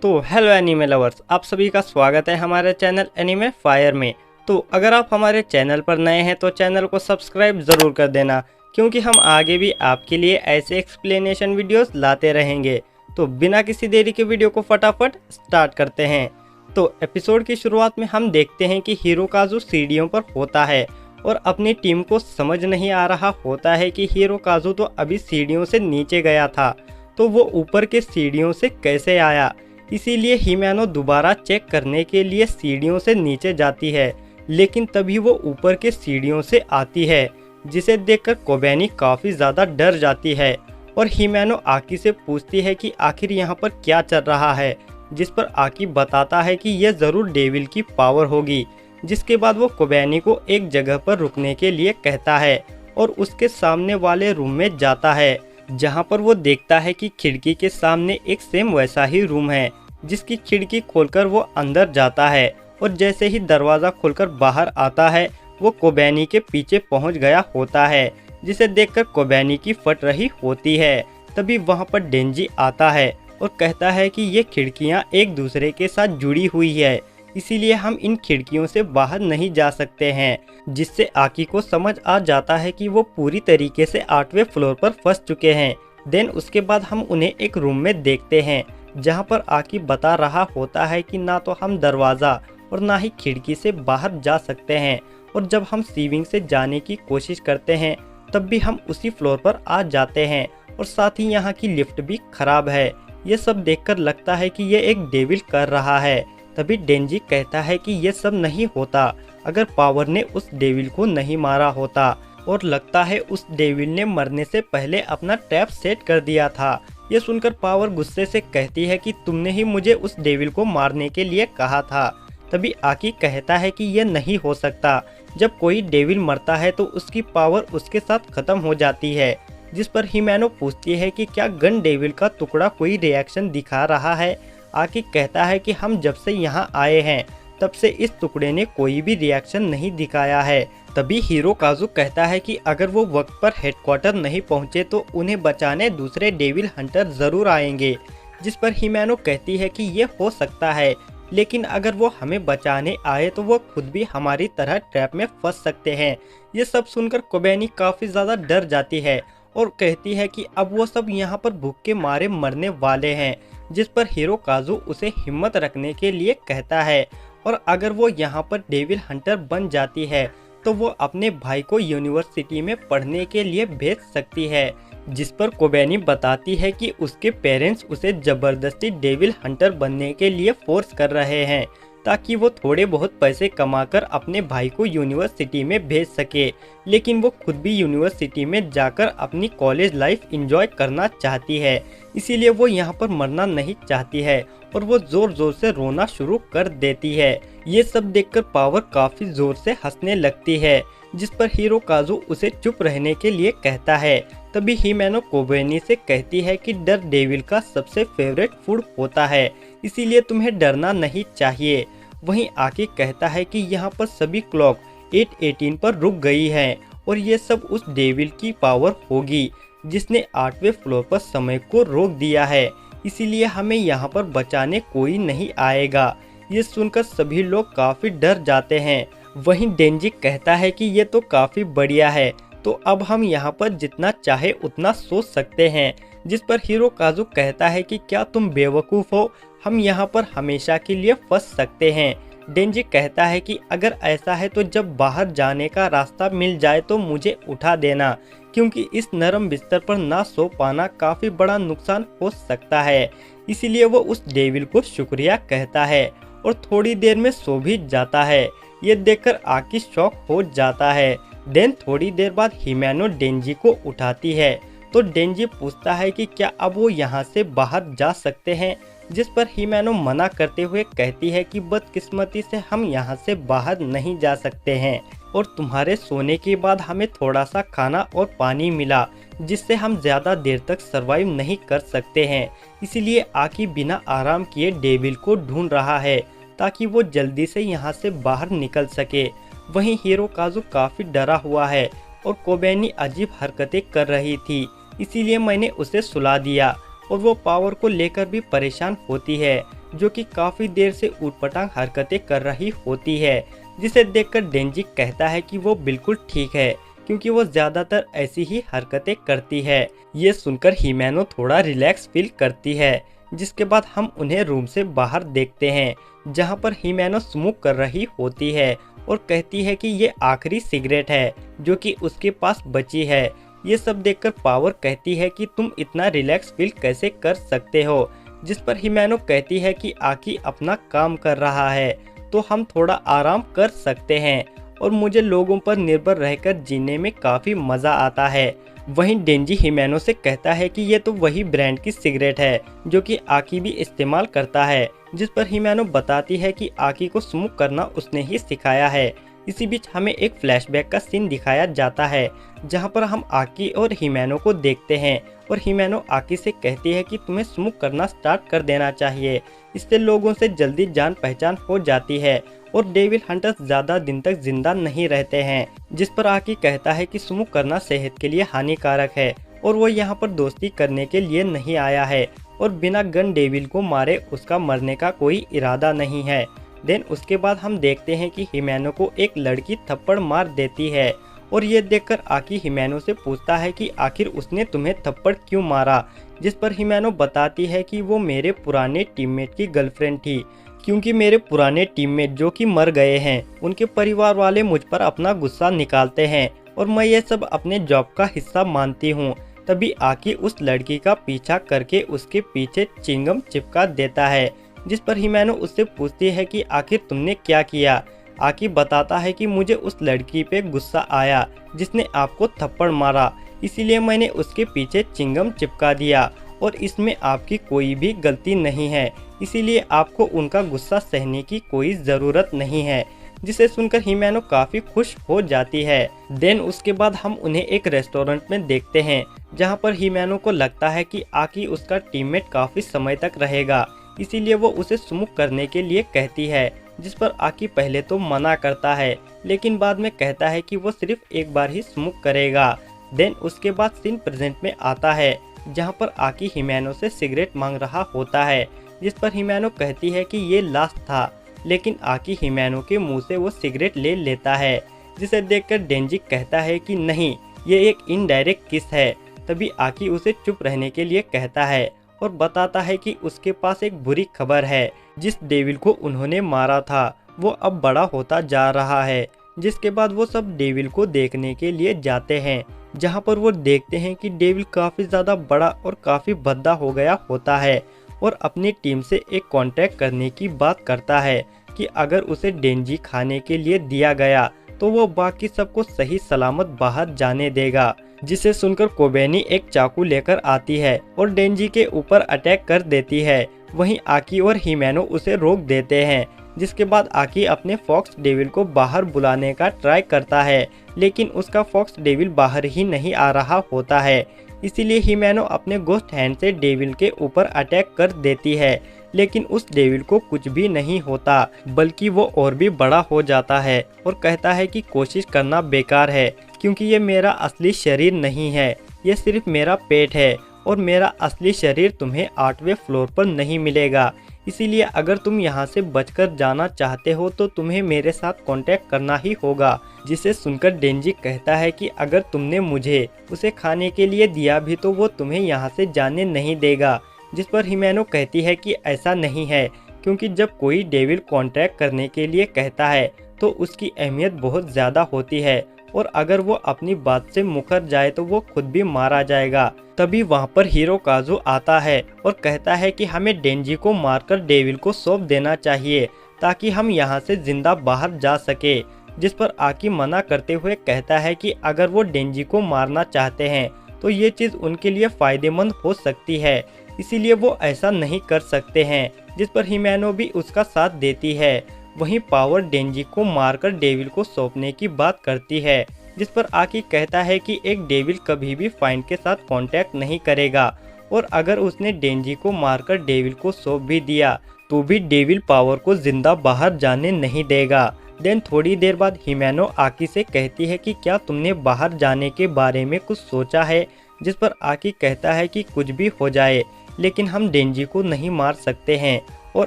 तो hello anime lovers, आप सभी का स्वागत है हमारे चैनल एनीमे फायर में। तो अगर आप हमारे चैनल पर नए हैं तो चैनल को सब्सक्राइब ज़रूर कर देना, क्योंकि हम आगे भी आपके लिए ऐसे एक्सप्लेनेशन वीडियोस लाते रहेंगे। तो बिना किसी देरी के वीडियो को फटाफट स्टार्ट करते हैं। तो एपिसोड की शुरुआत में हम देखते हैं कि हिरोकाज़ु सीढ़ियों पर होता है और अपनी टीम को समझ नहीं आ रहा होता है कि हिरोकाज़ु तो अभी सीढ़ियों से नीचे गया था, तो वो ऊपर के सीढ़ियों से कैसे आया। इसीलिए हिमेनो दोबारा चेक करने के लिए सीढ़ियों से नीचे जाती है, लेकिन तभी वो ऊपर के सीढ़ियों से आती है, जिसे देखकर कोबेनी काफ़ी ज़्यादा डर जाती है और हिमेनो आकी से पूछती है कि आखिर यहाँ पर क्या चल रहा है, जिस पर आकी बताता है कि यह ज़रूर डेविल की पावर होगी। जिसके बाद वो कोबेनी को एक जगह पर रुकने के लिए कहता है और उसके सामने वाले रूम में जाता है, जहाँ पर वो देखता है कि खिड़की के सामने एक सेम वैसा ही रूम है, जिसकी खिड़की खोलकर वो अंदर जाता है और जैसे ही दरवाज़ा खोलकर बाहर आता है वो कोबेनी के पीछे पहुंच गया होता है, जिसे देखकर कोबेनी की फट रही होती है। तभी वहां पर डेंजी आता है और कहता है कि ये खिड़कियां एक दूसरे के साथ जुड़ी हुई है, इसीलिए हम इन खिड़कियों से बाहर नहीं जा सकते हैं। जिससे आकी को समझ आ जाता है कि वो पूरी तरीके से 8वें फ्लोर पर फंस चुके हैं। देन उसके बाद हम उन्हें एक रूम में देखते हैं, जहां पर आकी बता रहा होता है कि ना तो हम दरवाज़ा और ना ही खिड़की से बाहर जा सकते हैं, और जब हम सीविंग से जाने की कोशिश करते हैं तब भी हम उसी फ्लोर पर आ जाते हैं, और साथ ही यहाँ की लिफ्ट भी खराब है। ये सब देखकर लगता है कि ये एक डेविल कर रहा है। तभी डेंजी कहता है कि ये सब नहीं होता अगर पावर ने उस डेविल को नहीं मारा होता, और लगता है उस डेविल ने मरने से पहले अपना ट्रैप सेट कर दिया था। ये सुनकर पावर गुस्से से कहती है कि तुमने ही मुझे उस डेविल को मारने के लिए कहा था। तभी आकी कहता है कि यह नहीं हो सकता, जब कोई डेविल मरता है तो उसकी पावर उसके साथ खत्म हो जाती है। जिस पर हिमेनो पूछती है कि क्या गन डेविल का टुकड़ा कोई रिएक्शन दिखा रहा है। आकी कहता है कि हम जब से यहाँ आए हैं तब से इस टुकड़े ने कोई भी रिएक्शन नहीं दिखाया है। तभी हिरोकाज़ु कहता है कि अगर वो वक्त पर हेडक्वार्टर नहीं पहुँचे तो उन्हें बचाने दूसरे डेविल हंटर ज़रूर आएंगे। जिस पर हिमेनो कहती है कि ये हो सकता है, लेकिन अगर वो हमें बचाने आए तो वो खुद भी हमारी तरह ट्रैप में फंस सकते हैं। ये सब सुनकर कोबेनी काफ़ी ज़्यादा डर जाती है और कहती है कि अब वो सब यहाँ पर भूख के मारे मरने वाले हैं। जिस पर हिरोकाज़ु उसे हिम्मत रखने के लिए कहता है, और अगर वो यहाँ पर डेविल हंटर बन जाती है तो वो अपने भाई को यूनिवर्सिटी में पढ़ने के लिए भेज सकती है। जिस पर कोबेनी बताती है कि उसके पेरेंट्स उसे ज़बरदस्ती डेविल हंटर बनने के लिए फोर्स कर रहे हैं, ताकि वो थोड़े बहुत पैसे कमाकर अपने भाई को यूनिवर्सिटी में भेज सके। लेकिन वो खुद भी यूनिवर्सिटी में जाकर अपनी कॉलेज लाइफ एंजॉय करना चाहती है, इसीलिए वो यहाँ पर मरना नहीं चाहती है, और वो ज़ोर ज़ोर से रोना शुरू कर देती है। ये सब देखकर पावर काफ़ी ज़ोर से हंसने लगती है, जिस पर हिरोकाज़ु उसे चुप रहने के लिए कहता है। तभी हिमेनो कोबेनी से कहती है कि डर डेविल का सबसे फेवरेट फूड होता है, इसीलिए तुम्हें डरना नहीं चाहिए। वहीं आके कहता है कि यहाँ पर सभी क्लॉक 8:18 पर रुक गई है, और ये सब उस डेविल की पावर होगी जिसने 8वें फ्लोर पर समय को रोक दिया है, इसीलिए हमें यहाँ पर बचाने कोई नहीं आएगा। ये सुनकर सभी लोग काफ़ी डर जाते हैं। वहीं डेंजी कहता है कि ये तो काफ़ी बढ़िया है, तो अब हम यहाँ पर जितना चाहे उतना सोच सकते हैं। जिस पर हिरोकाज़ु कहता है कि क्या तुम बेवकूफ़ हो, हम यहाँ पर हमेशा के लिए फंस सकते हैं। डेंजी कहता है कि अगर ऐसा है तो जब बाहर जाने का रास्ता मिल जाए तो मुझे उठा देना, क्योंकि इस नरम बिस्तर पर ना सो पाना काफ़ी बड़ा नुकसान हो सकता है। इसीलिए वो उस डेविल को शुक्रिया कहता है और थोड़ी देर में सो भी जाता है। ये देखकर आकी शॉक हो जाता है। देन थोड़ी देर बाद हिमेनो डेंजी को उठाती है, तो डेंजी पूछता है कि क्या अब वो यहाँ से बाहर जा सकते हैं। जिस पर हिमेनो मना करते हुए कहती है कि बदकिस्मती से हम यहाँ से बाहर नहीं जा सकते हैं, और तुम्हारे सोने के बाद हमें थोड़ा सा खाना और पानी मिला, जिससे हम ज़्यादा देर तक सरवाइव नहीं कर सकते हैं। इसीलिए आकी बिना आराम किए डेविल को ढूंढ रहा है, ताकि वो जल्दी से यहाँ से बाहर निकल सके। वहीं हिरोकाज़ु काफ़ी डरा हुआ है और कोबेनी अजीब हरकतें कर रही थी, इसीलिए मैंने उसे सुला दिया, और वो पावर को लेकर भी परेशान होती है। जो कि काफ़ी देर से ऊटपटांग हरकतें कर रही होती है, जिसे देखकर डेंजी कहता है कि वो बिल्कुल ठीक है क्योंकि वो ज़्यादातर ऐसी ही हरकतें करती है। ये सुनकर हिमेनो थोड़ा रिलैक्स फील करती है, जिसके बाद हम उन्हें रूम से बाहर देखते हैं जहाँ पर हिमेनो स्मोक कर रही होती है और कहती है कि ये आखिरी सिगरेट है जो कि उसके पास बची है। ये सब देखकर पावर कहती है कि तुम इतना रिलैक्स फील कैसे कर सकते हो, जिस पर हिमेनो कहती है कि आकी अपना काम कर रहा है तो हम थोड़ा आराम कर सकते हैं और मुझे लोगों पर निर्भर रहकर जीने में काफ़ी मज़ा आता है। वहीं डेंजी हिमेनो से कहता है कि ये तो वही ब्रांड की सिगरेट है जो कि आकी भी इस्तेमाल करता है, जिस पर हिमेनो बताती है कि आकी को स्मोक करना उसने ही सिखाया है। इसी बीच हमें एक फ्लैशबैक का सीन दिखाया जाता है जहां पर हम आकी और हिमेनो को देखते हैं और हिमेनो आकी से कहती है कि तुम्हें स्मोक करना स्टार्ट कर देना चाहिए, इससे लोगों से जल्दी जान पहचान हो जाती है और डेविल हंटर्स ज़्यादा दिन तक जिंदा नहीं रहते हैं। जिस पर आकी कहता है कि स्मोक करना सेहत के लिए हानिकारक है और वो यहाँ पर दोस्ती करने के लिए नहीं आया है और बिना गन डेविल को मारे उसका मरने का कोई इरादा नहीं है। देन उसके बाद हम देखते हैं कि हिमेनो को एक लड़की थप्पड़ मार देती है और ये देखकर आकी हिमेनो से पूछता है कि आखिर उसने तुम्हें थप्पड़ क्यों मारा, जिस पर हिमेनो बताती है कि वो मेरे पुराने टीममेट की गर्लफ्रेंड थी, क्योंकि मेरे पुराने टीममेट जो कि मर गए हैं उनके परिवार वाले मुझ पर अपना गुस्सा निकालते हैं और मैं ये सब अपने जॉब का हिस्सा मानती हूँ। तभी आकी उस लड़की का पीछा करके उसके पीछे चिंगम चिपका देता है, जिस पर हिमेनो उससे पूछती है कि आखिर तुमने क्या किया। आकी बताता है कि मुझे उस लड़की पे गुस्सा आया जिसने आपको थप्पड़ मारा, इसीलिए मैंने उसके पीछे चिंगम चिपका दिया और इसमें आपकी कोई भी गलती नहीं है, इसीलिए आपको उनका गुस्सा सहने की कोई ज़रूरत नहीं है। जिसे सुनकर हिमेनो काफ़ी खुश हो जाती है। देन उसके बाद हम उन्हें एक रेस्टोरेंट में देखते हैं जहां पर हिमेनो को लगता है कि आकी उसका टीममेट काफ़ी समय तक रहेगा, इसीलिए वो उसे स्मोक करने के लिए कहती है, जिस पर आकी पहले तो मना करता है लेकिन बाद में कहता है कि वो सिर्फ एक बार ही स्मोक करेगा। देन उसके बाद सीन प्रेजेंट में आता है जहां पर आकी हिमेनो से सिगरेट मांग रहा होता है, जिस पर हिमेनो कहती है कि ये लास्ट था, लेकिन आकी हिमेनो के मुंह से वो सिगरेट ले लेता है, जिसे देखकर डेंजी कहता है कि नहीं, ये एक इनडायरेक्ट किस है। तभी आकी उसे चुप रहने के लिए कहता है और बताता है कि उसके पास एक बुरी खबर है, जिस डेविल को उन्होंने मारा था वो अब बड़ा होता जा रहा है। जिसके बाद वो सब डेविल को देखने के लिए जाते हैं, जहां पर वो देखते हैं कि डेविल काफ़ी ज़्यादा बड़ा और काफ़ी भद्दा हो गया होता है और अपनी टीम से एक कांटेक्ट करने की बात करता है कि अगर उसे डेंजी खाने के लिए दिया गया तो वो बाकी सबको सही सलामत बाहर जाने देगा। जिसे सुनकर कोबेनी एक चाकू लेकर आती है और डेंजी के ऊपर अटैक कर देती है। वहीं आकी और हिमेनो उसे रोक देते हैं, जिसके बाद आकी अपने फॉक्स डेविल को बाहर बुलाने का ट्राई करता है, लेकिन उसका फॉक्स डेविल बाहर ही नहीं आ रहा होता है। इसीलिए हिमेनो अपने गोस्ट हैंड से डेविल के ऊपर अटैक कर देती है, लेकिन उस डेविल को कुछ भी नहीं होता, बल्कि वो और भी बड़ा हो जाता है और कहता है कि कोशिश करना बेकार है, क्योंकि ये मेरा असली शरीर नहीं है, ये सिर्फ मेरा पेट है और मेरा असली शरीर तुम्हें 8वें फ्लोर पर नहीं मिलेगा। इसीलिए अगर तुम यहाँ से बचकर जाना चाहते हो तो तुम्हें मेरे साथ कांटेक्ट करना ही होगा। जिसे सुनकर डेंजी कहता है कि अगर तुमने मुझे उसे खाने के लिए दिया भी तो वो तुम्हें यहाँ से जाने नहीं देगा। जिस पर हिमेनो कहती है कि ऐसा नहीं है, क्योंकि जब कोई डेविल कांटेक्ट करने के लिए कहता है तो उसकी अहमियत बहुत ज़्यादा होती है और अगर वो अपनी बात से मुकर जाए तो वो खुद भी मारा जाएगा। तभी वहाँ पर हिरोकाज़ु आता है और कहता है कि हमें डेंजी को मारकर डेविल को सौंप देना चाहिए ताकि हम यहाँ से जिंदा बाहर जा सके। जिस पर आकी मना करते हुए कहता है कि अगर वो डेंजी को मारना चाहते हैं तो ये चीज़ उनके लिए फ़ायदेमंद हो सकती है, इसीलिए वो ऐसा नहीं कर सकते हैं। जिस पर हिमेनो भी उसका साथ देती है। वहीं पावर डेंजी को मारकर डेविल को सौंपने की बात करती है, जिस पर आकी कहता है कि एक डेविल कभी भी फाइंड के साथ कांटेक्ट नहीं करेगा और अगर उसने डेंजी को मारकर डेविल को सौंप भी दिया तो भी डेविल पावर को जिंदा बाहर जाने नहीं देगा। देन थोड़ी देर बाद हिमेनो आकी से कहती है कि क्या तुमने बाहर जाने के बारे में कुछ सोचा है। जिस पर आकी कहता है कि कुछ भी हो जाए लेकिन हम डेंजी को नहीं मार सकते हैं और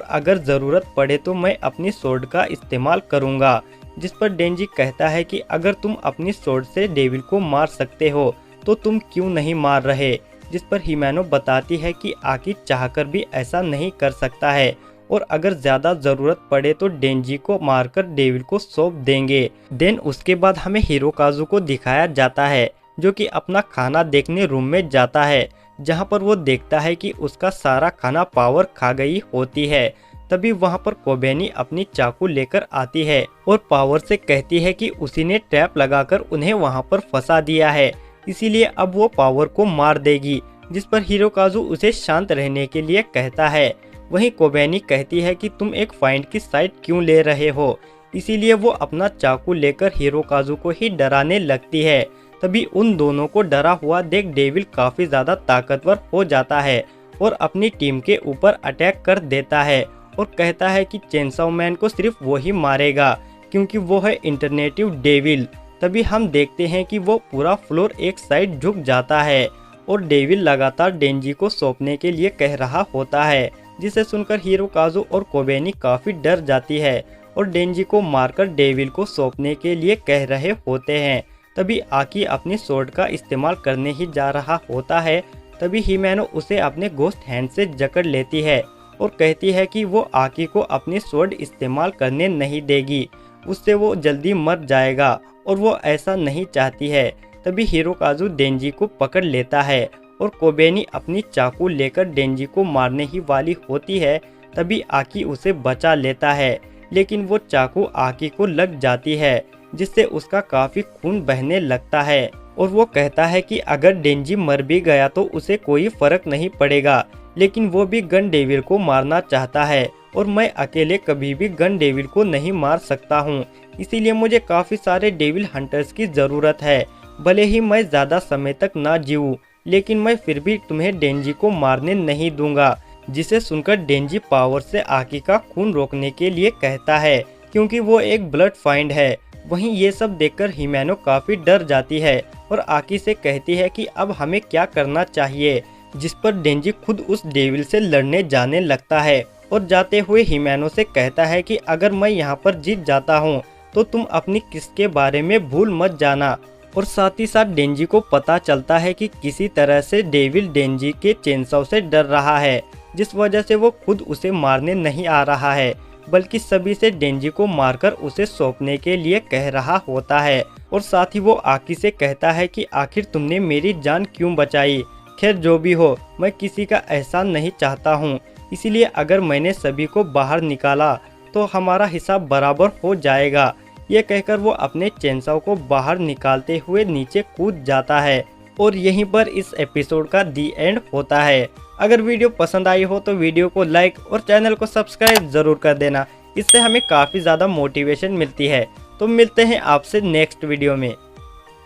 अगर ज़रूरत पड़े तो मैं अपनी स्वॉर्ड का इस्तेमाल करूँगा। जिस पर डेंजी कहता है कि अगर तुम अपनी स्वॉर्ड से डेविल को मार सकते हो तो तुम क्यों नहीं मार रहे। जिस पर हिमेनो बताती है कि आकी चाहकर भी ऐसा नहीं कर सकता है और अगर ज़्यादा ज़रूरत पड़े तो डेंजी को मारकर डेविल को सौंप देंगे। देन उसके बाद हमें हिरोकाज़ु को दिखाया जाता है जो कि अपना खाना देखने रूम में जाता है, जहां पर वो देखता है कि उसका सारा खाना पावर खा गई होती है। तभी वहां पर कोबेनी अपनी चाकू लेकर आती है और पावर से कहती है कि उसी ने ट्रैप लगाकर उन्हें वहां पर फंसा दिया है, इसीलिए अब वो पावर को मार देगी। जिस पर हिरोकाज़ु उसे शांत रहने के लिए कहता है। वहीं कोबेनी कहती है कि तुम एक फाइंड की साइड क्यों ले रहे हो, इसीलिए वो अपना चाकू लेकर हिरोकाज़ु को ही डराने लगती है। तभी उन दोनों को डरा हुआ देख डेविल काफी ज्यादा ताकतवर हो जाता है और अपनी टीम के ऊपर अटैक कर देता है और कहता है कि चेनसॉ मैन को सिर्फ वो ही मारेगा क्योंकि वो है इंटरनेटिव डेविल। तभी हम देखते हैं कि वो पूरा फ्लोर एक साइड झुक जाता है और डेविल लगातार डेंजी को सौंपने के लिए कह रहा होता है, जिसे सुनकर हिरोकाज़ु और कोबेनी काफी डर जाती है और डेंजी को मारकर डेविल को सौंपने के लिए कह रहे होते हैं। तभी आकी अपनी स्वॉर्ड का इस्तेमाल करने ही जा रहा होता है। तभी हिमेनो उसे अपने घोस्ट हैंड से जकड़ लेती है और कहती है कि वो आकी को अपनी स्वॉर्ड इस्तेमाल करने नहीं देगी, उससे वो जल्दी मर जाएगा और वो ऐसा नहीं चाहती है। तभी हिरोकाज़ु डेंजी को पकड़ लेता है और कोबेनी अपनी चाकू लेकर डेंजी को मारने ही वाली होती है। तभी आकी उसे बचा लेता है, लेकिन वो चाकू आकी को लग जाती है जिससे उसका काफी खून बहने लगता है और वो कहता है कि अगर डेंजी मर भी गया तो उसे कोई फर्क नहीं पड़ेगा, लेकिन वो भी गन डेविल को मारना चाहता है और मैं अकेले कभी भी गन डेविल को नहीं मार सकता हूँ, इसीलिए मुझे काफी सारे डेविल हंटर्स की जरूरत है। भले ही मैं ज्यादा समय तक ना जीऊँ, लेकिन मैं फिर भी तुम्हें डेंजी को मारने नहीं दूंगा। जिसे सुनकर डेंजी पावर से आकी का खून रोकने के लिए कहता है क्योंकि वो एक ब्लड फाइंड है। वहीं ये सब देखकर हिमेनो काफी डर जाती है और आकी से कहती है कि अब हमें क्या करना चाहिए। जिस पर डेंजी खुद उस डेविल से लड़ने जाने लगता है और जाते हुए हिमेनो से कहता है कि अगर मैं यहाँ पर जीत जाता हूँ तो तुम अपनी किस के बारे में भूल मत जाना। और साथ ही साथ डेंजी को पता चलता है कि किसी तरह से डेविल डेंजी के चेनसॉ से डर रहा है, जिस वजह से वो खुद उसे मारने नहीं आ रहा है बल्कि सभी से डेंजी को मारकर उसे सौंपने के लिए कह रहा होता है। और साथ ही वो आकी से कहता है कि आखिर तुमने मेरी जान क्यों बचाई। खैर जो भी हो, मैं किसी का एहसान नहीं चाहता हूँ, इसीलिए अगर मैंने सभी को बाहर निकाला तो हमारा हिसाब बराबर हो जाएगा। ये कहकर वो अपने चेनसॉ को बाहर निकालते हुए नीचे कूद जाता है और यहीं पर इस एपिसोड का दी एंड होता है। अगर वीडियो पसंद आई हो तो वीडियो को लाइक और चैनल को सब्सक्राइब जरूर कर देना, इससे हमें काफ़ी ज़्यादा मोटिवेशन मिलती है। तो मिलते हैं आपसे नेक्स्ट वीडियो में।